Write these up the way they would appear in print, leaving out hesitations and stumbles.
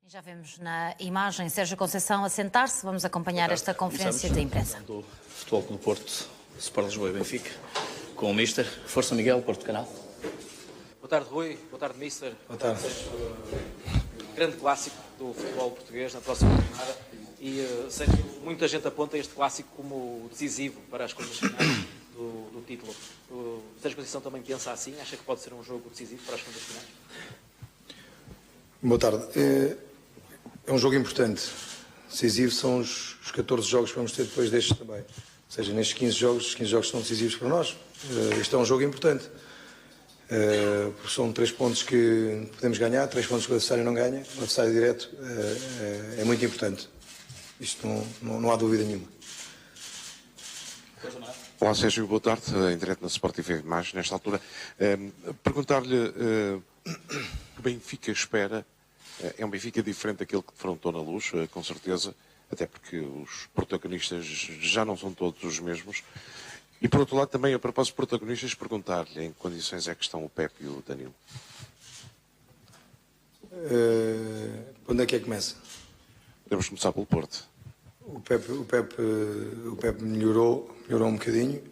Já vemos na imagem Sérgio Conceição a sentar-se. Vamos acompanhar esta conferência de imprensa. Do Futebol Clube do Porto, Sport Lisboa e Benfica, com o Mister. Força Miguel, Porto Canal. Boa tarde, Rui. Boa tarde, Mister. Boa tarde. Grande clássico do futebol português na próxima jornada. E Sérgio, muita gente aponta este clássico como decisivo para as contas finais do título. O Sérgio Conceição também pensa assim? Acha que pode ser um jogo decisivo para as contas finais? Boa tarde. É um jogo importante. Decisivo são os 14 jogos que vamos ter depois destes também. Ou seja, nestes 15 jogos, os 15 jogos são decisivos para nós. Este é um jogo importante. Porque são 3 pontos que podemos ganhar, 3 pontos que o adversário não ganha. O adversário direto é muito importante. Isto não há dúvida nenhuma. Olá Sérgio, boa tarde, em direto na Sport TV+, nesta altura. Perguntar-lhe que Benfica espera. É um Benfica diferente daquele que defrontou na Luz, com certeza, até porque os protagonistas já não são todos os mesmos. E por outro lado, também a propósito de protagonistas, perguntar-lhe em que condições é que estão o Pepe e o Danilo. Onde é que começa? Podemos começar pelo Porto. O Pepe melhorou um bocadinho.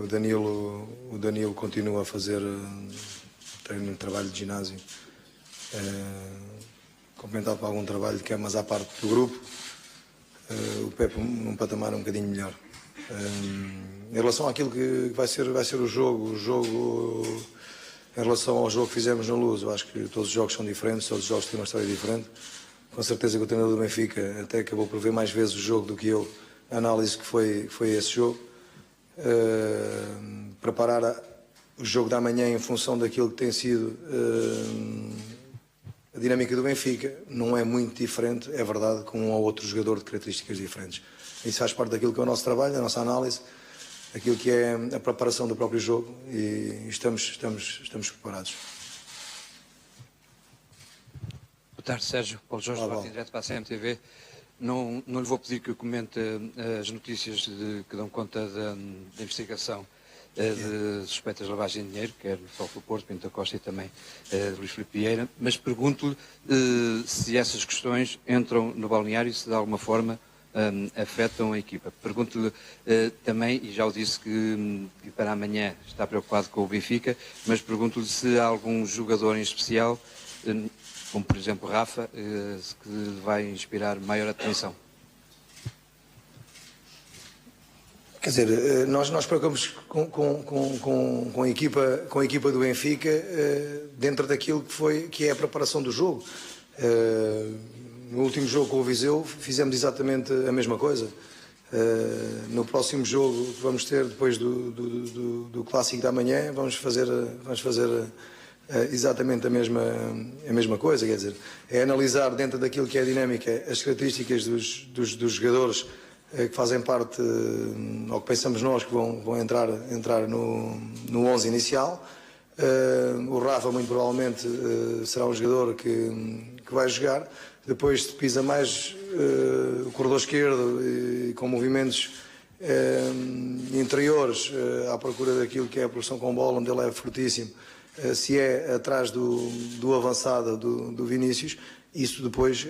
O Danilo continua a fazer treino, trabalho de ginásio, complementado por algum trabalho que é mais à parte do grupo. O Pepe num patamar um bocadinho melhor. Em relação àquilo que vai ser o jogo, em relação ao jogo que fizemos na Luz, eu acho que todos os jogos são diferentes, todos os jogos têm uma história diferente. Com certeza que o treinador do Benfica até acabou por ver mais vezes o jogo do que eu, a análise que foi esse jogo. Preparar o jogo da manhã em função daquilo que tem sido a dinâmica do Benfica não é muito diferente, é verdade, com um ou outro jogador de características diferentes. Isso faz parte daquilo que é o nosso trabalho, a nossa análise, aquilo que é a preparação do próprio jogo e estamos preparados. Boa tarde, Sérgio. Paulo Jorge, em direto para a CMTV. Não lhe vou pedir que comente as notícias que dão conta da investigação de suspeitas de lavagem de dinheiro, quer no Futebol Clube do Porto, Pinto da Costa e também de Luís Filipe Vieira, mas pergunto-lhe se essas questões entram no balneário e se de alguma forma afetam a equipa. Pergunto-lhe também, e já o disse que para amanhã está preocupado com o Benfica, mas pergunto-lhe se há algum jogador em especial, como por exemplo Rafa, que vai inspirar maior atenção. Quer dizer, nós preocupamos com a equipa do Benfica dentro daquilo que é a preparação do jogo. No último jogo com o Viseu fizemos exatamente a mesma coisa. No próximo jogo que vamos ter depois do Clássico da manhã vamos fazer exatamente a mesma coisa. Quer dizer, é analisar dentro daquilo que é a dinâmica as características dos jogadores que fazem parte, ou que pensamos nós que vão entrar no 11 inicial. O Rafa muito provavelmente será um jogador que vai jogar. Depois pisa mais o corredor esquerdo e com movimentos interiores à procura daquilo que é a produção com bola, onde ele é fortíssimo. Se é atrás do avançado do Vinícius, isso depois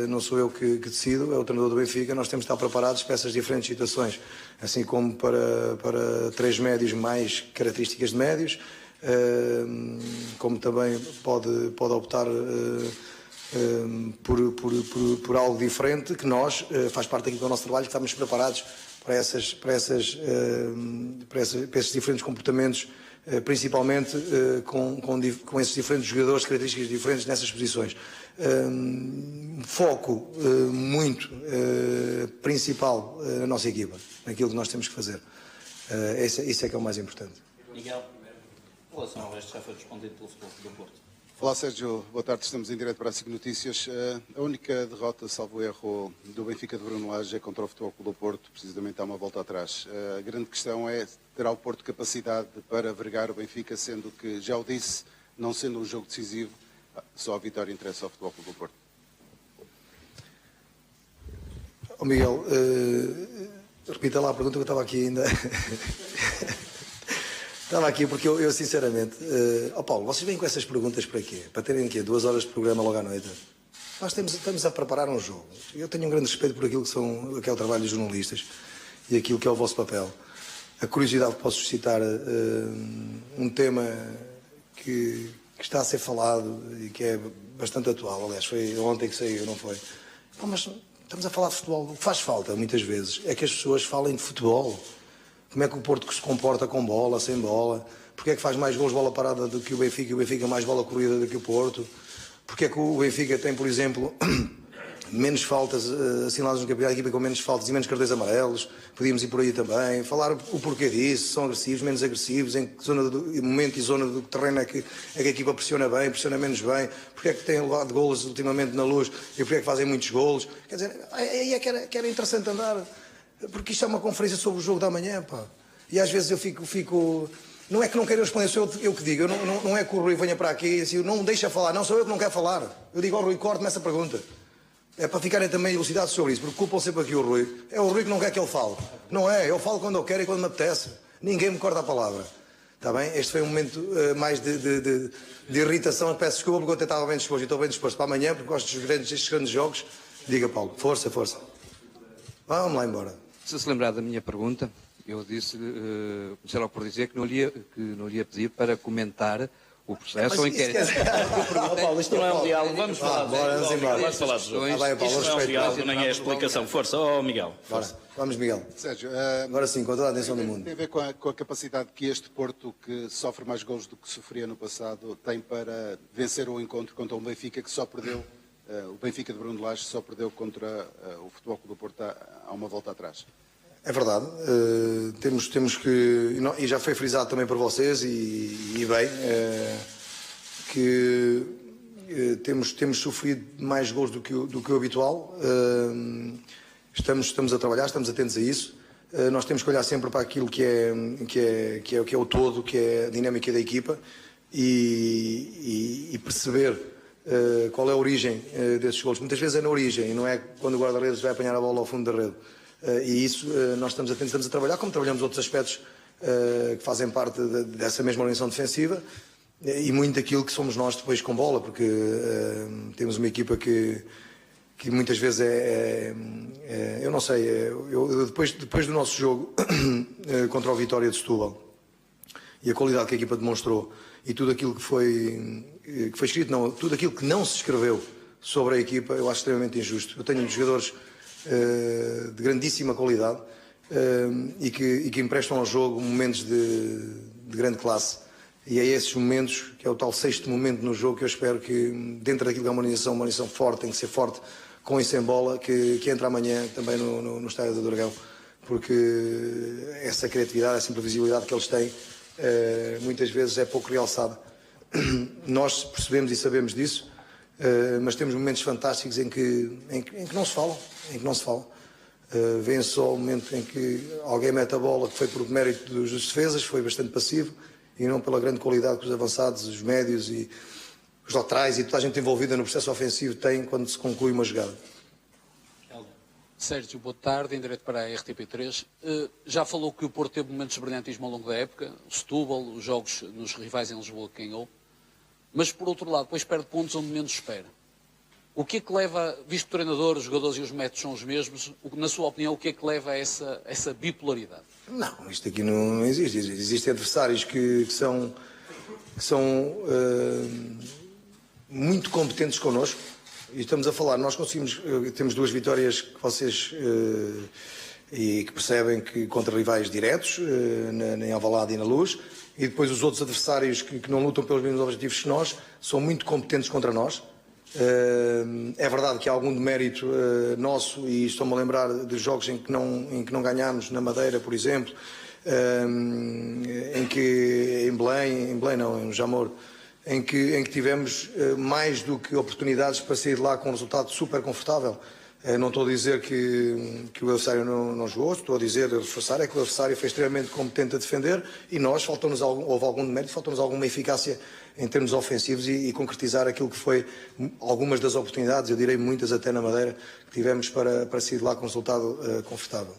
não sou eu que decido, é o treinador do Benfica. Nós temos de estar preparados para essas diferentes situações, assim como para 3 médios mais características de médios, como também pode optar por algo diferente, que nós, faz parte aqui do nosso trabalho, que estamos preparados para esses diferentes comportamentos, principalmente com esses diferentes jogadores, características diferentes nessas posições. Foco muito principal na nossa equipa, naquilo que nós temos que fazer. Isso é que é o mais importante. Miguel, em relação ao resto, já foi respondido pelo Futebol Clube do Porto. Olá Sérgio, boa tarde, estamos em direto para a SIC Notícias. A única derrota, salvo erro, do Benfica de Bruno Lage é contra o Futebol Clube do Porto, precisamente há uma volta atrás. A grande questão é, terá o Porto capacidade para vergar o Benfica, sendo que, já o disse, não sendo um jogo decisivo, só a vitória interessa ao Futebol Clube do Porto. Miguel, repita lá a pergunta que eu estava aqui ainda. Estava aqui porque eu sinceramente... Paulo, vocês vêm com essas perguntas para quê? Para terem aqui 2 horas de programa logo à noite? nós estamos a preparar um jogo. Eu tenho um grande respeito por aquilo que é o trabalho dos jornalistas e aquilo que é o vosso papel. A curiosidade que posso suscitar um tema que está a ser falado e que é bastante atual. Aliás, foi ontem que saiu, não foi? Mas estamos a falar de futebol. O que faz falta, muitas vezes, é que as pessoas falem de futebol. Como é que o Porto se comporta com bola, sem bola? Porque é que faz mais gols de bola parada do que o Benfica e o Benfica mais bola corrida do que o Porto? Porque é que o Benfica tem, por exemplo, menos faltas assinaladas no campeonato, a equipa com menos faltas e menos cartões amarelos? Podíamos ir por aí também. Falar o porquê disso, são agressivos, menos agressivos, em que momento e zona do terreno é que a equipa pressiona bem, pressiona menos bem? Porque é que têm levado golos ultimamente na Luz e porque é que fazem muitos golos? Quer dizer, aí é que era interessante andar, porque isto é uma conferência sobre o jogo da manhã, pá. E às vezes eu fico... Não é que não quero responder, sou eu que digo. Não é que o Rui venha para aqui e assim, não me deixa falar. Não, sou eu que não quero falar. Eu digo ao Rui, corte-me essa pergunta. É para ficarem também elucidados sobre isso, porque culpam sempre aqui o Rui. É o Rui que não quer que ele fale. Não é, eu falo quando eu quero e quando me apetece. Ninguém me corta a palavra. Está bem? Este foi um momento mais de irritação. Peço desculpa porque eu até estava bem disposto e estou bem disposto para amanhã, porque gosto destes grandes jogos. Diga, Paulo, força, força. Vamos lá embora. Se se lembrar da minha pergunta, eu disse, comecei logo por dizer que não lhe ia pedir para comentar o processo ou inquérito. Paulo, isto não é um diálogo, vamos falar. Vamos embora. Vamos falar do jogo. Vai, Paulo, Isto não é um respeito. diálogo, nem é explicação. Força, Miguel. Bora. Vamos, Miguel. Sérgio, Agora sim, com toda a atenção do mundo. tem a ver com a capacidade que este Porto, que sofre mais golos do que sofria no passado, tem para vencer o encontro contra um Benfica que só perdeu, o Benfica de Bruno Lage só perdeu contra o Futebol Clube do Porto há uma volta atrás. É verdade, temos que, e já foi frisado também por vocês, e bem, que temos sofrido mais gols do que o habitual, estamos a trabalhar, estamos atentos a isso, nós temos que olhar sempre para aquilo que é o todo, que é a dinâmica da equipa, e perceber qual é a origem desses gols. Muitas vezes é na origem, e não é quando o guarda-redes vai apanhar a bola ao fundo da rede. E isso nós estamos atentos, estamos a trabalhar, como trabalhamos outros aspectos que fazem parte dessa mesma organização defensiva e muito daquilo que somos nós depois com bola, porque temos uma equipa que muitas vezes eu não sei, depois do nosso jogo contra o Vitória de Setúbal e a qualidade que a equipa demonstrou e tudo aquilo que foi escrito, não, tudo aquilo que não se escreveu sobre a equipa, eu acho extremamente injusto. Eu tenho jogadores de grandíssima qualidade e que emprestam ao jogo momentos de grande classe. E é esses momentos, que é o tal sexto momento no jogo, que eu espero que, dentro daquilo que é uma organização forte, tem que ser forte, com e sem bola, que entre amanhã também no Estádio do Dragão, porque essa criatividade, essa imprevisibilidade que eles têm, muitas vezes é pouco realçada. Nós percebemos e sabemos disso, mas temos momentos fantásticos em que não se falam, vem só o momento em que alguém mete a bola, que foi por mérito dos defesas, foi bastante passivo, e não pela grande qualidade que os avançados, os médios e os laterais e toda a gente envolvida no processo ofensivo tem quando se conclui uma jogada. Sérgio, boa tarde, em direto para a RTP3. Já falou que o Porto teve momentos de brilhantismo ao longo da época, o Setúbal, os jogos nos rivais em Lisboa que ganhou, mas por outro lado depois perde pontos onde menos espera. O que é que leva, visto que o treinador, os jogadores e os métodos são os mesmos, na sua opinião, o que é que leva a essa bipolaridade? Não, isto aqui não existe. Existem adversários que são muito competentes connosco. E estamos a falar, nós temos 2 vitórias que vocês e que percebem que contra rivais diretos, em Alvalade e na Luz, e depois os outros adversários que não lutam pelos mesmos objetivos que nós, são muito competentes contra nós. É verdade que há algum demérito nosso, e estou-me a lembrar de jogos em que não ganhámos, na Madeira, por exemplo, em Belém não, em Jamor, em que tivemos mais do que oportunidades para sair de lá com um resultado super confortável. Não estou a dizer que o adversário não jogou, estou a dizer, a reforçar, é que o adversário foi extremamente competente a defender e nós, houve algum demérito, faltou-nos alguma eficácia em termos ofensivos e concretizar aquilo que foi algumas das oportunidades, eu direi muitas até na Madeira, que tivemos para sair de lá com um resultado confortável.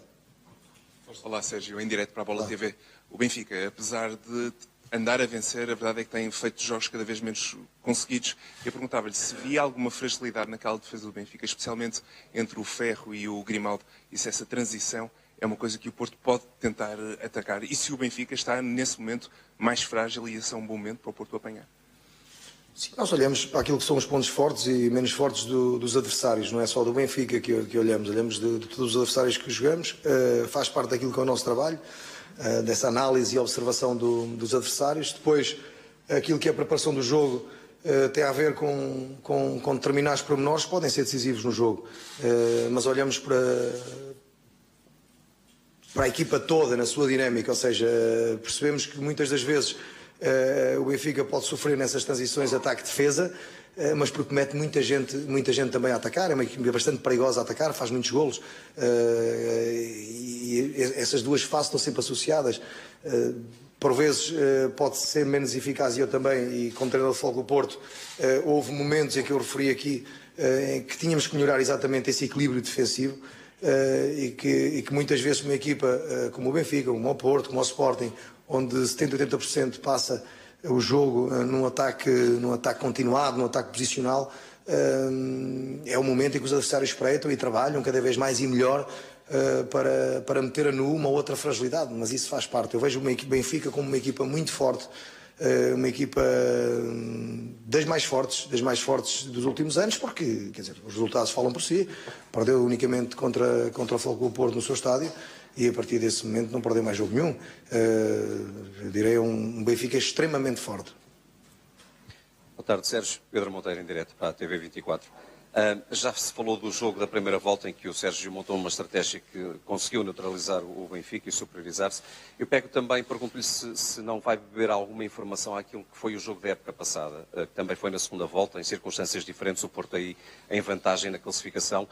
Olá, Sérgio, em direto para a Bola TV. O Benfica, apesar de andar a vencer, a verdade é que tem feito jogos cada vez menos conseguidos. Eu perguntava-lhe se via alguma fragilidade naquela defesa do Benfica, especialmente entre o Ferro e o Grimaldo, e se essa transição é uma coisa que o Porto pode tentar atacar. E se o Benfica está, nesse momento, mais frágil e esse é um bom momento para o Porto apanhar? Sim, nós olhamos para aquilo que são os pontos fortes e menos fortes dos adversários, não é só do Benfica que olhamos de todos os adversários que jogamos, faz parte daquilo que é o nosso trabalho, dessa análise e observação dos adversários. Depois, aquilo que é a preparação do jogo tem a ver com determinados pormenores que podem ser decisivos no jogo, mas olhamos para a equipa toda na sua dinâmica, ou seja, percebemos que muitas das vezes o Benfica pode sofrer nessas transições ataque-defesa, mas porque mete muita gente também a atacar, é uma equipa bastante perigosa a atacar, faz muitos golos, e essas duas faces estão sempre associadas. Por vezes pode ser menos eficaz, e eu também, e como treinador de Futebol do Porto, houve momentos em que eu referi aqui em que tínhamos que melhorar exatamente esse equilíbrio defensivo, e que muitas vezes uma equipa como o Benfica, como o Porto, como o Sporting, onde 70-80% passa o jogo num ataque continuado, num ataque posicional, é o momento em que os adversários espreitam e trabalham cada vez mais e melhor para meter a nu uma outra fragilidade, mas isso faz parte. Eu vejo o Benfica como uma equipa muito forte, uma equipa das mais fortes dos últimos anos, porque, quer dizer, os resultados falam por si. Perdeu unicamente contra o Futebol do Porto no seu estádio e a partir desse momento não perdeu mais jogo nenhum. Eu direi um Benfica extremamente forte. Boa tarde, Sérgio. Pedro Monteiro, em direto para a TV 24. Já se falou do jogo da primeira volta em que o Sérgio montou uma estratégia que conseguiu neutralizar o Benfica e superiorizar-se. Eu pergunto-lhe se não vai beber alguma informação àquilo que foi o jogo da época passada, que também foi na segunda volta, em circunstâncias diferentes, o Porto aí em vantagem na classificação.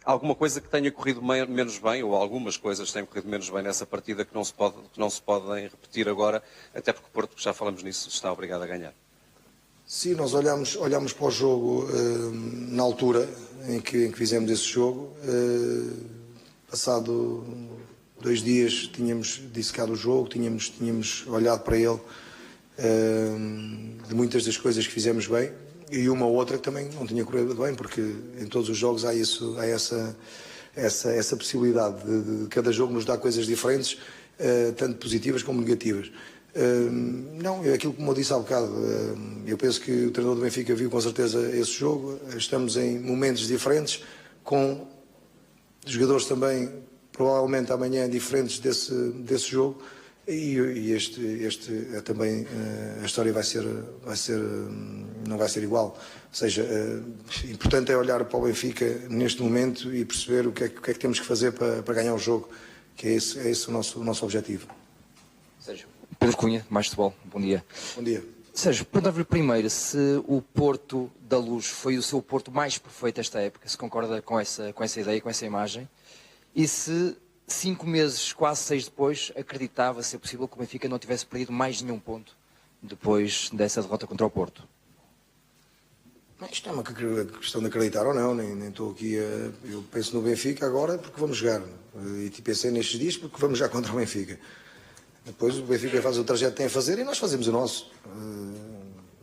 Alguma coisa que tenha corrido menos bem, ou algumas coisas que tenham corrido menos bem nessa partida que não se podem repetir agora, até porque o Porto, já falamos nisso, está obrigado a ganhar. Sim, nós olhamos para o jogo na altura em que fizemos esse jogo. Passado 2 dias tínhamos dissecado o jogo, tínhamos olhado para ele, de muitas das coisas que fizemos bem e uma ou outra que também não tinha corrido bem, porque em todos os jogos há essa possibilidade de cada jogo nos dar coisas diferentes, tanto positivas como negativas. Não, é aquilo como eu disse há bocado, eu penso que o treinador do Benfica viu com certeza esse jogo, estamos em momentos diferentes, com jogadores também provavelmente amanhã diferentes desse jogo, e este também a história não vai ser igual. Ou seja, importante é olhar para o Benfica neste momento e perceber o que é que temos que fazer para ganhar o jogo, que é esse o nosso objetivo. Sérgio. Pedro Cunha, Mais Futebol, bom dia. Bom dia. Sérgio, perguntava-lhe primeiro se o Porto da Luz foi o seu Porto mais perfeito esta época, se concorda com essa ideia, com essa imagem, e se 5 meses, quase 6 depois, acreditava ser possível que o Benfica não tivesse perdido mais nenhum ponto depois dessa derrota contra o Porto. Isto é uma questão de acreditar ou não, nem estou aqui eu penso no Benfica agora porque vamos jogar, e pensei nestes dias porque vamos jogar contra o Benfica. Depois o Benfica faz o trajeto que tem a fazer e nós fazemos o nosso.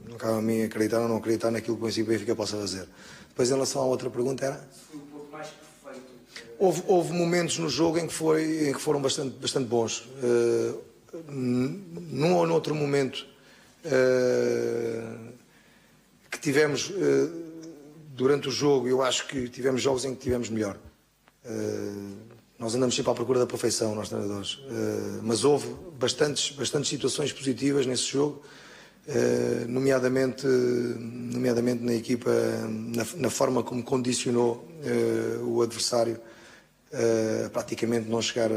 Não cabe a mim acreditar ou não acreditar naquilo que o Benfica possa fazer. Depois, em relação à outra pergunta, era? Foi o Porto mais perfeito. Houve momentos no jogo em que foram bastante bons. Num ou noutro momento que tivemos durante o jogo, eu acho que tivemos jogos em que tivemos melhor. Nós andamos sempre à procura da perfeição, nós treinadores, mas houve bastantes situações positivas nesse jogo, nomeadamente na equipa, na forma como condicionou o adversário, praticamente não chegar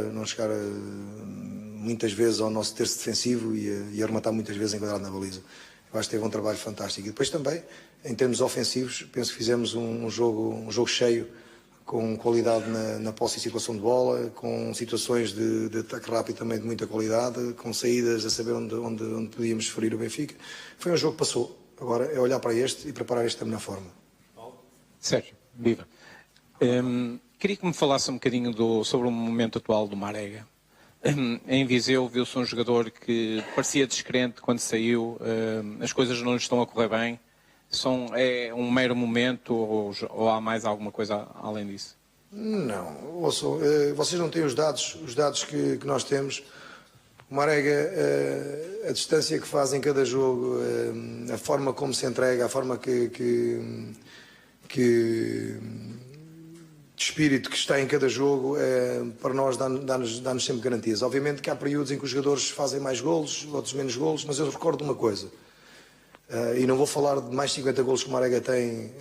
muitas vezes ao nosso terço defensivo e a rematar muitas vezes enquadrado na baliza. Eu acho que teve um trabalho fantástico. E depois também, em termos ofensivos, penso que fizemos um jogo cheio, com qualidade na posse e circulação de bola, com situações de ataque rápido também de muita qualidade, com saídas a saber onde podíamos ferir o Benfica. Foi um jogo que passou. Agora é olhar para este e preparar este da melhor forma. Sérgio, viva. Queria que me falasse um bocadinho sobre o momento atual do Marega. Em Viseu viu-se um jogador que parecia descrente quando saiu, as coisas não lhe estão a correr bem. É um mero momento ou há mais alguma coisa além disso? Não, ouçam, vocês não têm os dados que nós temos. O Marega, a distância que faz em cada jogo, a forma como se entrega, a forma de espírito que está em cada jogo, para nós dá-nos sempre garantias. Obviamente que há períodos em que os jogadores fazem mais golos, outros menos golos, mas eu recordo uma coisa, e não vou falar de mais 50 golos que o Marega tem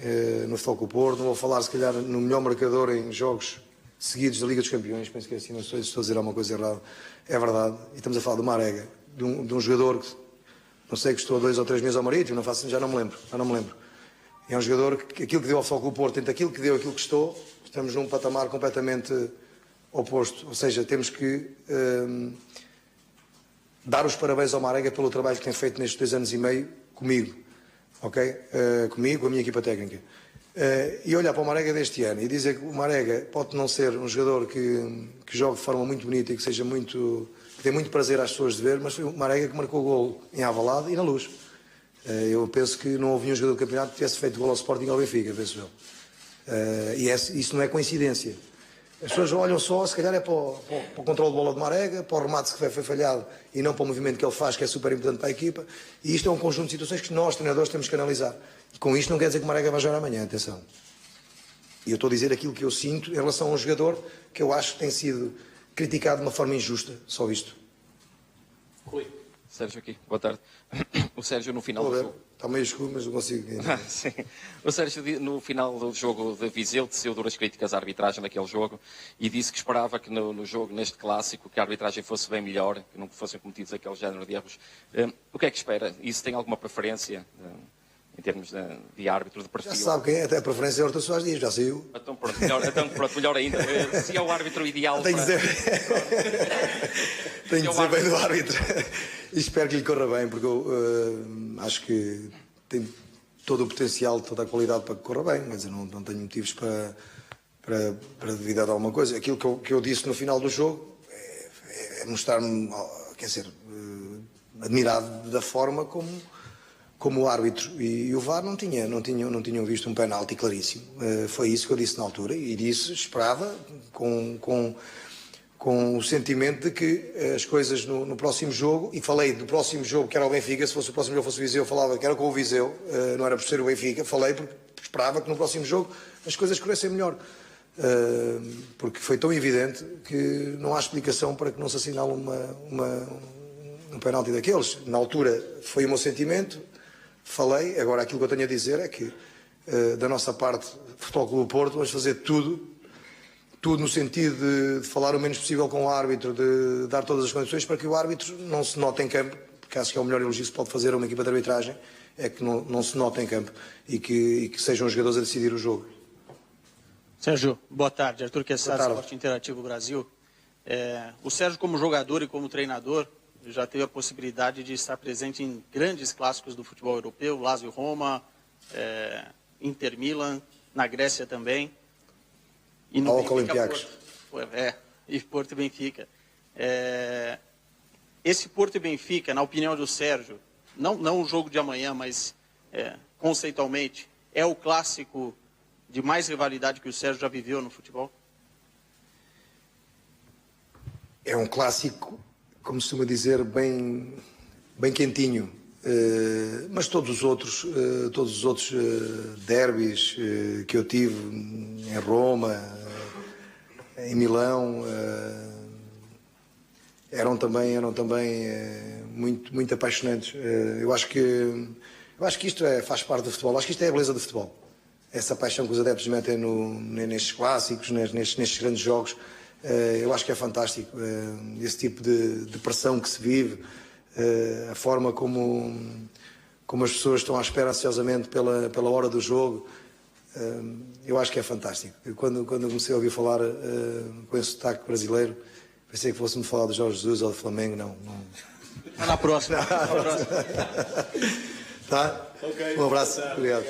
no Futebol Clube do Porto, não vou falar se calhar no melhor marcador em jogos seguidos da Liga dos Campeões, penso que assim, não sei se estou a dizer alguma coisa errada, é verdade, e estamos a falar do Marega, de um jogador que, não sei, que estou 2 ou 3 meses ao Marítimo, já não me lembro. É um jogador que aquilo que deu ao Futebol Clube do Porto, entre aquilo que deu e aquilo que estamos num patamar completamente oposto, ou seja, temos que dar os parabéns ao Marega pelo trabalho que tem feito nestes 2 anos e meio comigo, ok? Comigo, com a minha equipa técnica. E olhar para o Marega deste ano e dizer que o Marega pode não ser um jogador que jogue de forma muito bonita e que seja que dê muito prazer às pessoas de ver, mas foi o Marega que marcou o golo em Alvalade e na Luz. Eu penso que não houve nenhum jogador do campeonato que tivesse feito golo ao Sporting ou ao Benfica, penso eu. E isso não é coincidência. As pessoas olham só, se calhar é para o controle de bola de Marega, para o remate que foi falhado e não para o movimento que ele faz, que é super importante para a equipa. E isto é um conjunto de situações que nós, treinadores, temos que analisar. E com isto não quer dizer que o Marega vai jogar amanhã, atenção. E eu estou a dizer aquilo que eu sinto em relação a um jogador que eu acho que tem sido criticado de uma forma injusta, só isto. Rui. Sérgio aqui, boa tarde. O Sérgio no final do jogo... Está meio escuro, mas não consigo... Sim. O Sérgio no final do jogo de Viseu teceu duras críticas à arbitragem daquele jogo e disse que esperava que no jogo, neste clássico, que a arbitragem fosse bem melhor, que não fossem cometidos aquele género de erros. O que é que espera? Isso tem alguma preferência em termos de árbitro, de perfil? Já sabe quem é, até a preferência é Horta Soares Dias, já saiu. Então pronto, melhor ainda. Se é o árbitro ideal Tenho que dizer bem do árbitro. E espero que lhe corra bem, porque eu acho que tem todo o potencial, toda a qualidade para que corra bem, mas eu não tenho motivos para duvidar de alguma coisa. Aquilo que eu disse no final do jogo é mostrar-me, quer dizer, admirado da forma como o árbitro e o VAR não tinham visto um penalti claríssimo. Foi isso que eu disse na altura e disse, esperava com o sentimento de que as coisas no próximo jogo, e falei do próximo jogo que era o Benfica, se fosse o próximo jogo fosse o Viseu, eu falava que era com o Viseu, não era por ser o Benfica, falei porque esperava que no próximo jogo as coisas corressem melhor. Porque foi tão evidente que não há explicação para que não se assinale um penalti daqueles. Na altura foi o meu sentimento, falei, agora aquilo que eu tenho a dizer é que da nossa parte, Futebol Clube do Porto, vamos fazer tudo no sentido de falar o menos possível com o árbitro, de dar todas as condições para que o árbitro não se note em campo, porque acho que é o melhor elogio que se pode fazer a uma equipa de arbitragem, é que não se note em campo e que sejam os jogadores a decidir o jogo. Sérgio, boa tarde. Arthur Quessada, Esporte Interativo Brasil. O Sérgio, como jogador e como treinador, já teve a possibilidade de estar presente em grandes clássicos do futebol europeu, Lazio Roma, Inter Milan, na Grécia também. E no Olympiacos. E Porto e Benfica. Esse Porto e Benfica, na opinião do Sérgio, não o jogo de amanhã, mas conceitualmente, é o clássico de mais rivalidade que o Sérgio já viveu no futebol? É um clássico, como se costuma dizer, bem quentinho. Mas todos os outros derbys que eu tive em Roma, em Milão, eram também muito apaixonantes. Eu acho que isto faz parte do futebol. Acho que isto é a beleza do futebol. Essa paixão que os adeptos metem nestes clássicos, nestes grandes jogos, eu acho que é fantástico. Esse tipo de pressão que se vive, a forma como as pessoas estão à espera ansiosamente pela hora do jogo, eu acho que é fantástico. Quando comecei a ouvir falar com esse sotaque brasileiro, pensei que fosse-me falar do Jorge Jesus ou do Flamengo, não. Na próxima. Tá? Okay. Um abraço. Obrigado.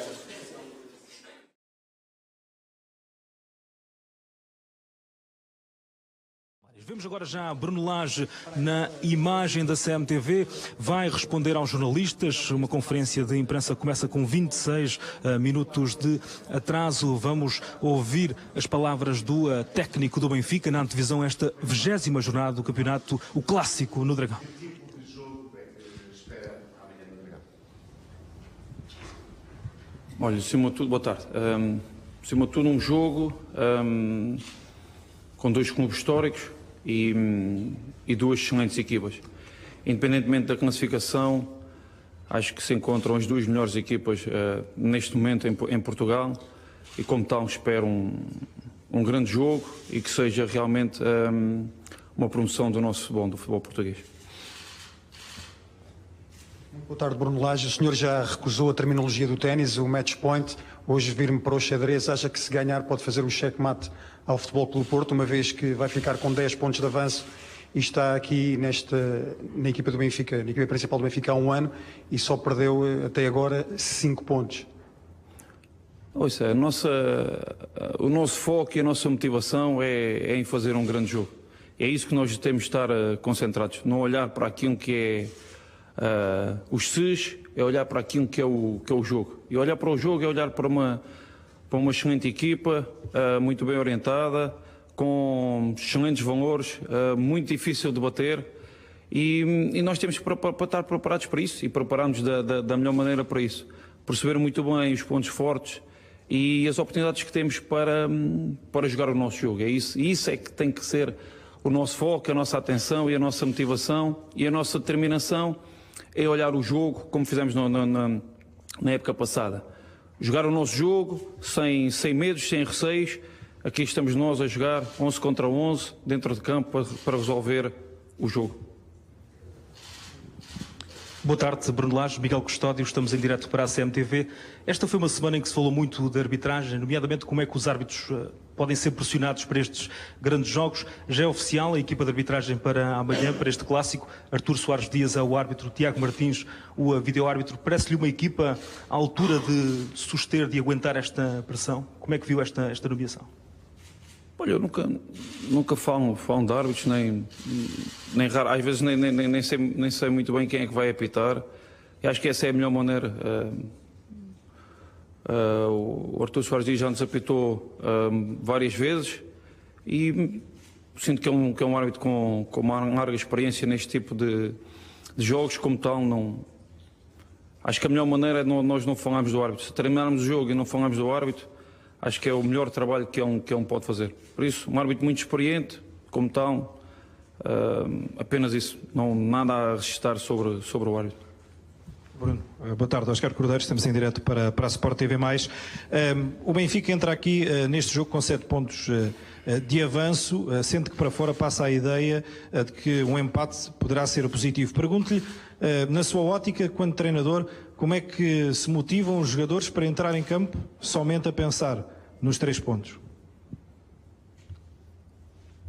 Vemos agora já Bruno Lage na imagem da CMTV, vai responder aos jornalistas. Uma conferência de imprensa começa com 26 minutos de atraso. Vamos ouvir as palavras do técnico do Benfica na antevisão esta 20ª jornada do campeonato, o clássico no Dragão. Olha, acima de tudo, boa tarde. Acima de tudo, um jogo com 2 clubes históricos e 2 excelentes equipas. Independentemente da classificação, acho que se encontram as 2 melhores equipas neste momento em Portugal e, como tal, espero um grande jogo e que seja realmente uma promoção do nosso futebol, do futebol português. Boa tarde, Bruno Lage. O senhor já recusou a terminologia do ténis, o match point. Hoje vir-me para o xadrez, acha que se ganhar pode fazer um checkmate ao Futebol Clube do Porto, uma vez que vai ficar com 10 pontos de avanço e está aqui na equipa do Benfica, na equipa principal do Benfica há um ano e só perdeu até agora 5 pontos. Ouça, o nosso foco e a nossa motivação é em fazer um grande jogo. É isso que nós temos de estar concentrados, não olhar para aquilo que é os SES, é olhar para aquilo que é o jogo. E olhar para o jogo é olhar para uma excelente equipa, muito bem orientada, com excelentes valores, muito difícil de bater. E nós temos que estar preparados para isso e preparar-nos da melhor maneira para isso. Perceber muito bem os pontos fortes e as oportunidades que temos para jogar o nosso jogo. Isso é que tem que ser o nosso foco, a nossa atenção e a nossa motivação e a nossa determinação é olhar o jogo como fizemos na época passada. Jogar o nosso jogo sem medos, sem receios. Aqui estamos nós a jogar 11 contra 11 dentro de campo para resolver o jogo. Boa tarde, Bruno Lage, Miguel Custódio, estamos em direto para a CMTV. Esta foi uma semana em que se falou muito de arbitragem, nomeadamente como é que os árbitros podem ser pressionados para estes grandes jogos. Já é oficial a equipa de arbitragem para amanhã, para este clássico. Artur Soares Dias é o árbitro, Tiago Martins o vídeo-árbitro. Parece-lhe uma equipa à altura de suster, de aguentar esta pressão? Como é que viu esta nomeação? Olha, eu nunca falo de árbitros, nem raro, às vezes nem sei muito bem quem é que vai apitar. E acho que essa é a melhor maneira. O Artur Soares Dias já nos apitou várias vezes e sinto que é um árbitro com uma larga experiência neste tipo de jogos, como tal. Acho que a melhor maneira é nós não falarmos do árbitro. Se terminarmos o jogo e não falarmos do árbitro, acho que é o melhor trabalho que ele pode fazer. Por isso, um árbitro muito experiente, como tal, apenas isso. Nada a registrar sobre o árbitro. Bruno, boa tarde, Oscar Cordeiro, estamos em direto para a Sport TV+. O Benfica entra aqui neste jogo com 7 pontos de avanço, sendo que para fora passa a ideia de que um empate poderá ser positivo. Pergunto-lhe, na sua ótica, quando treinador, como é que se motivam os jogadores para entrar em campo somente a pensar nos 3 pontos?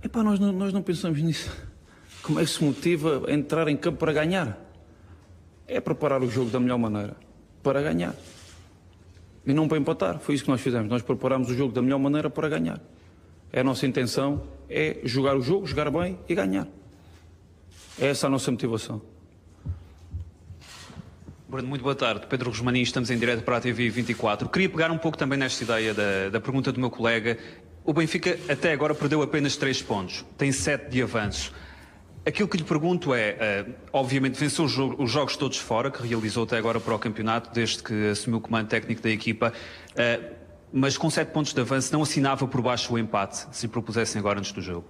Epá, nós não pensamos nisso. Como é que se motiva a entrar em campo para ganhar? É preparar o jogo da melhor maneira, para ganhar. E não para empatar, foi isso que nós fizemos. Nós preparamos o jogo da melhor maneira para ganhar. A nossa intenção é jogar o jogo, jogar bem e ganhar. É essa a nossa motivação. Bruno, muito boa tarde. Pedro Rosmani, estamos em direto para a TV 24. Queria pegar um pouco também nesta ideia da pergunta do meu colega. O Benfica até agora perdeu apenas 3 pontos, tem 7 de avanço. Aquilo que lhe pergunto é, obviamente venceu os jogos todos fora, que realizou até agora para o campeonato, desde que assumiu o comando técnico da equipa, mas com 7 pontos de avanço não assinava por baixo o empate, se propusessem agora antes do jogo?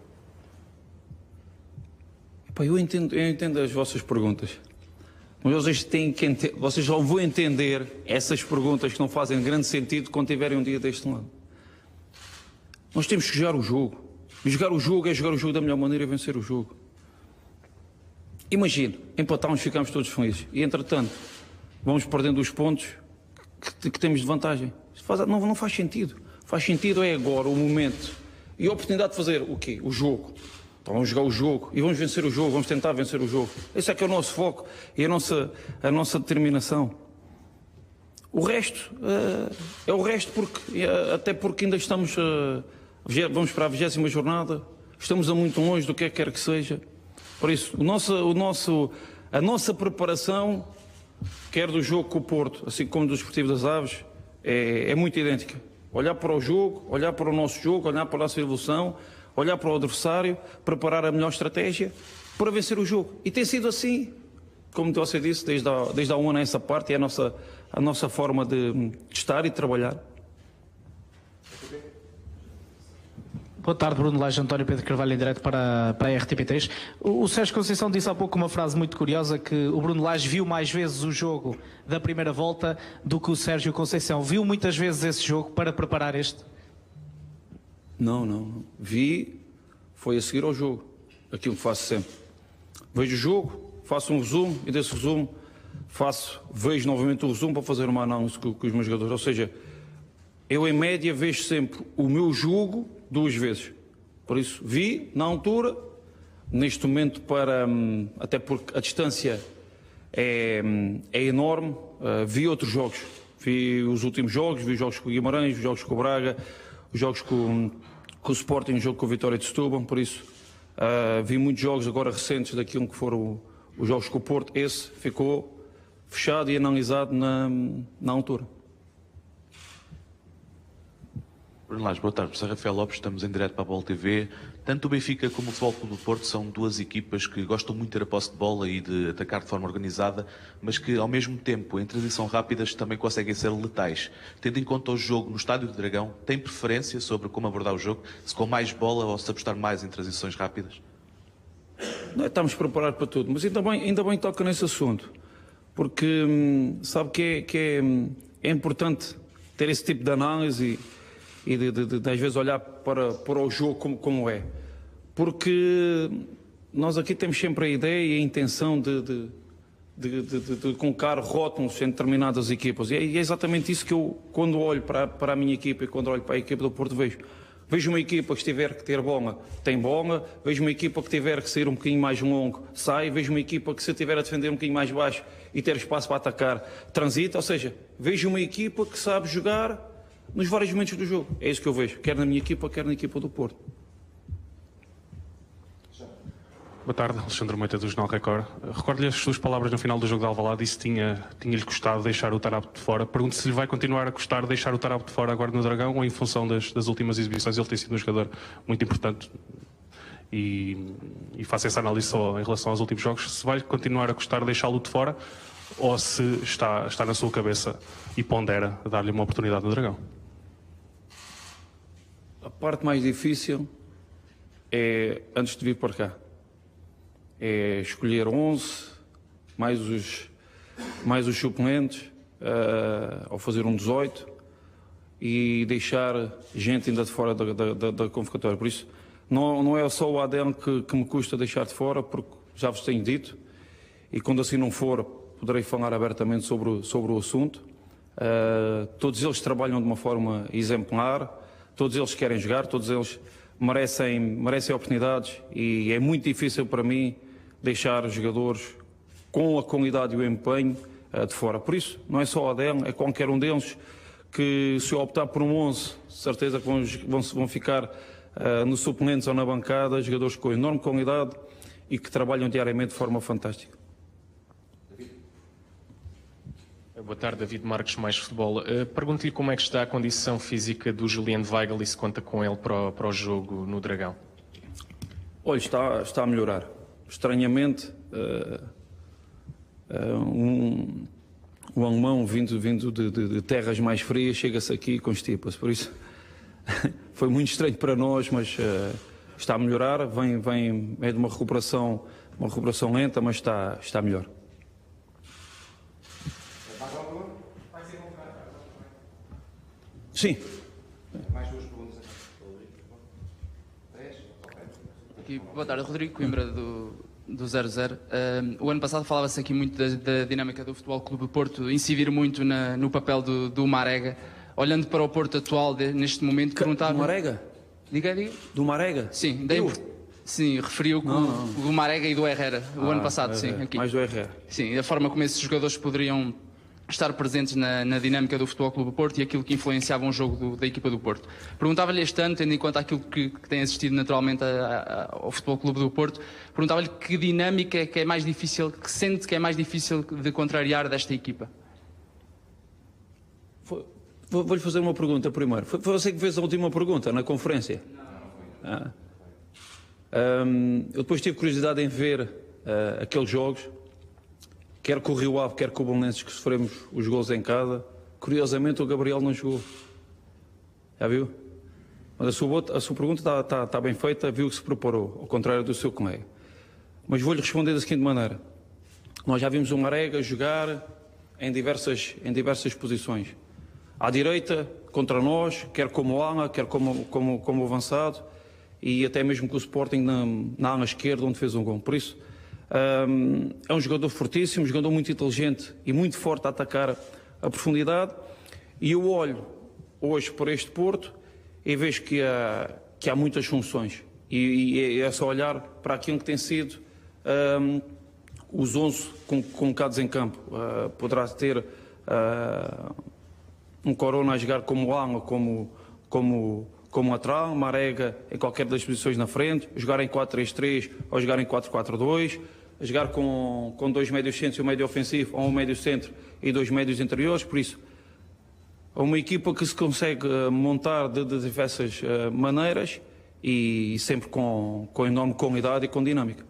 Epá, eu entendo as vossas perguntas. Mas vocês só vão entender essas perguntas que não fazem grande sentido quando tiverem um dia deste lado. Nós temos que jogar o jogo. E jogar o jogo é jogar o jogo da melhor maneira e vencer o jogo. Imagina, empatámos, ficámos todos felizes. E, entretanto, vamos perdendo os pontos que temos de vantagem. Não faz sentido. Faz sentido é agora o momento e a oportunidade de fazer o quê? O jogo. Então vamos jogar o jogo e vamos vencer o jogo, vamos tentar vencer o jogo. Esse é que é o nosso foco e a nossa determinação. O resto é o resto até porque ainda estamos, vamos para a 20ª jornada, estamos a muito longe do que quer que seja. Por isso, a nossa preparação, quer do jogo com o Porto, assim como do Desportivo das Aves, é muito idêntica. Olhar para o jogo, olhar para o nosso jogo, olhar para a nossa evolução, olhar para o adversário, preparar a melhor estratégia para vencer o jogo. E tem sido assim, como você disse, desde a ONU essa parte, é a nossa forma de estar e de trabalhar. Boa tarde, Bruno Lage, António Pedro Carvalho, em direto para a RTP3. O Sérgio Conceição disse há pouco uma frase muito curiosa, que o Bruno Lage viu mais vezes o jogo da primeira volta do que o Sérgio Conceição. Viu muitas vezes esse jogo para preparar este? Não. Vi, foi a seguir ao jogo. Aquilo que faço sempre. Vejo o jogo, faço um resumo e desse resumo vejo novamente o resumo para fazer uma análise com os meus jogadores. Ou seja, eu em média vejo sempre o meu jogo 2 vezes. Por isso, vi na altura, neste momento, até porque a distância é enorme, vi outros jogos. Vi os últimos jogos, vi os jogos com o Guimarães, os jogos com o Braga, os jogos com o Sporting, o jogo com a Vitória de Setúbal. Por isso, vi muitos jogos agora recentes daquilo que foram os jogos com o Porto. Esse ficou fechado e analisado na altura. Bruno Lage, boa tarde. Sou Rafael Lopes, estamos em direto para a Bola TV. Tanto o Benfica como o Futebol Clube do Porto são 2 equipas que gostam muito de ter a posse de bola e de atacar de forma organizada, mas que ao mesmo tempo, em transição rápidas, também conseguem ser letais. Tendo em conta o jogo no Estádio do Dragão, tem preferência sobre como abordar o jogo, se com mais bola ou se apostar mais em transições rápidas? Não, estamos preparados para tudo, mas ainda bem toca nesse assunto, porque sabe que é importante ter esse tipo de análise e de às vezes olhar para o jogo como é. Porque nós aqui temos sempre a ideia e a intenção de colocar rótulos em determinadas equipas. E é exatamente isso que eu, quando olho para a minha equipa e quando olho para a equipa do Porto, vejo. Vejo uma equipa que tiver que ter bola, tem bola. Vejo uma equipa que tiver que sair um bocadinho mais longo, sai. Vejo uma equipa que, se tiver a defender um bocadinho mais baixo e ter espaço para atacar, transita. Ou seja, vejo uma equipa que sabe jogar nos vários momentos do jogo. É isso que eu vejo, quer na minha equipa, quer na equipa do Porto. Boa tarde, Alexandre Moita do Jornal Record. Recordo-lhe as suas palavras no final do jogo de Alvalade, disse que tinha-lhe custado deixar o Tarapto de fora. Pergunto se lhe vai continuar a custar deixar o Tarapto de fora agora no Dragão, ou em função das últimas exibições. Ele tem sido um jogador muito importante e faço essa análise só em relação aos últimos jogos. Se vai continuar a custar deixá-lo de fora, ou se está na sua cabeça e pondera dar-lhe uma oportunidade no Dragão. A parte mais difícil é, antes de vir para cá, é escolher 11, mais os suplentes, ao fazer um 18, e deixar gente ainda de fora da convocatória. Por isso, não é só o ADN que me custa deixar de fora, porque já vos tenho dito, e quando assim não for, poderei falar abertamente sobre o assunto. Todos eles trabalham de uma forma exemplar, todos eles querem jogar, todos eles merecem oportunidades, e é muito difícil para mim deixar jogadores com a qualidade e o empenho de fora. Por isso, não é só o Adel, é qualquer um deles que, se eu optar por um 11, certeza que vão ficar nos suplentes ou na bancada, jogadores com enorme qualidade e que trabalham diariamente de forma fantástica. Boa tarde, David Marques, Mais Futebol. Pergunto-lhe como é que está a condição física do Juliano Weigl e se conta com ele para o jogo no Dragão. Olha, está a melhorar. Estranhamente, um alemão vindo de terras mais frias chega-se aqui e constipa-se. Por isso, foi muito estranho para nós, mas está a melhorar. É de uma recuperação lenta, mas está melhor. Sim. Mais 2 perguntas. 3? Boa tarde, Rodrigo Coimbra do 00. O ano passado falava-se aqui muito da dinâmica do Futebol Clube do Porto, incidir muito no papel do Marega. Olhando para o Porto atual, neste momento, perguntava... Do Marega? Diga. Do Marega? Sim, sim, referiu do Marega e do Herrera, o ano passado, sim. Aqui. Mais do Herrera. Sim, a forma como esses jogadores poderiam estar presentes na dinâmica do Futebol Clube do Porto e aquilo que influenciava um jogo da equipa do Porto. Perguntava-lhe este ano, tendo em conta aquilo que tem assistido naturalmente ao Futebol Clube do Porto, perguntava-lhe que dinâmica é que é mais difícil, que sente que é mais difícil de contrariar desta equipa. Vou-lhe fazer uma pergunta primeiro. Foi você que fez a última pergunta na conferência? Eu depois tive curiosidade em ver aqueles jogos, quer com o Rio Ave, quer com o Belenenses, que sofremos os gols em casa. Curiosamente, o Gabriel não jogou. Já viu? Mas a sua pergunta está bem feita, viu que se preparou, ao contrário do seu colega. Mas vou-lhe responder da seguinte maneira. Nós já vimos o Marega jogar em diversas posições. À direita, contra nós, quer como ala, quer como avançado, e até mesmo com o Sporting na ala esquerda, onde fez um gol. Por isso, é um jogador fortíssimo, um jogador muito inteligente e muito forte a atacar a profundidade. E eu olho hoje para este Porto e vejo que há muitas funções. E é só olhar para aquilo que tem sido os 11 colocados em campo. Poderá ter um Corona a jogar como ala, como lateral, Marega em qualquer das posições na frente, jogar em 4-3-3 ou jogar em 4-4-2, jogar com 2 médios centros e um médio ofensivo, ou um médio centro e 2 médios interiores. Por isso, é uma equipa que se consegue montar de diversas maneiras e sempre com enorme qualidade e com dinâmica.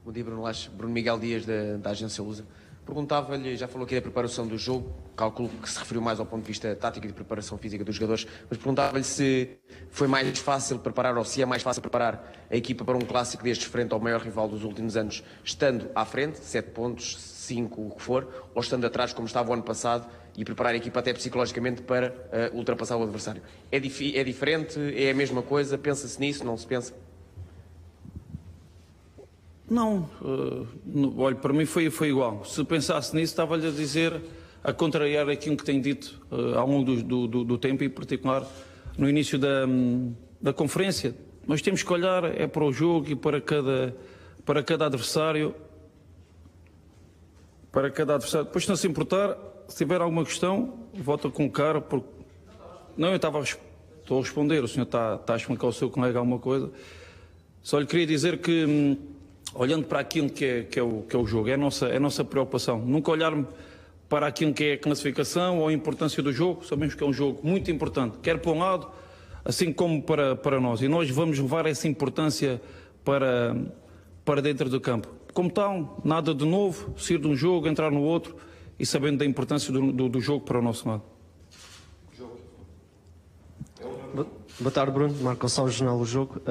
Bom dia, Bruno Lage. Bruno Miguel Dias, da agência Lusa. Perguntava-lhe, já falou aqui da preparação do jogo, calculo que se referiu mais ao ponto de vista tático e de preparação física dos jogadores, mas perguntava-lhe se foi mais fácil preparar, ou se é mais fácil preparar a equipa para um clássico destes frente ao maior rival dos últimos anos, estando à frente, 7 pontos, 5, o que for, ou estando atrás, como estava o ano passado, e preparar a equipa até psicologicamente para ultrapassar o adversário. É diferente? É a mesma coisa? Pensa-se nisso? Não se pensa? Não, olha, para mim foi igual. Se pensasse nisso, estava-lhe a dizer, a contrariar aquilo que tenho dito ao longo do tempo, e em particular no início da conferência. Nós temos que olhar para o jogo e para cada adversário. Depois, se não se importar, se tiver alguma questão, volta com cara, porque... Não, eu estou a responder, o senhor está a explicar ao seu colega alguma coisa. Só lhe queria dizer que... olhando para aquilo que é o jogo, é a nossa preocupação. Nunca olhar para aquilo que é a classificação ou a importância do jogo. Sabemos que é um jogo muito importante, quer para um lado, assim como para nós. E nós vamos levar essa importância para dentro do campo. Como tal, nada de novo, sair de um jogo, entrar no outro e sabendo da importância do jogo para o nosso lado. Boa tarde, Bruno. Marco Gonçalves, Jornal do Jogo.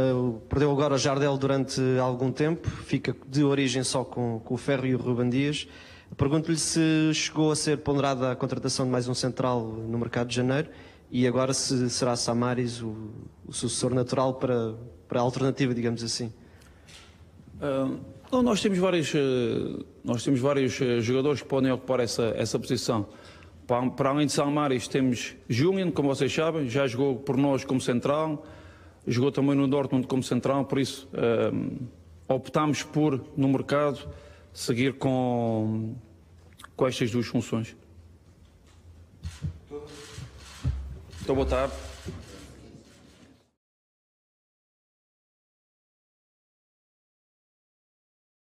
Perdeu agora o Jardel durante algum tempo, fica de origem só com o Ferro e o Ruben Dias. Pergunto-lhe se chegou a ser ponderada a contratação de mais um central no mercado de janeiro e agora se será Samaris o sucessor natural para a alternativa, digamos assim. Nós temos vários jogadores que podem ocupar essa posição. Para além de Samaris, temos Julian, como vocês sabem, já jogou por nós como central, jogou também no Dortmund como central, por isso optámos por, no mercado, seguir com estas duas funções. Então, boa tarde.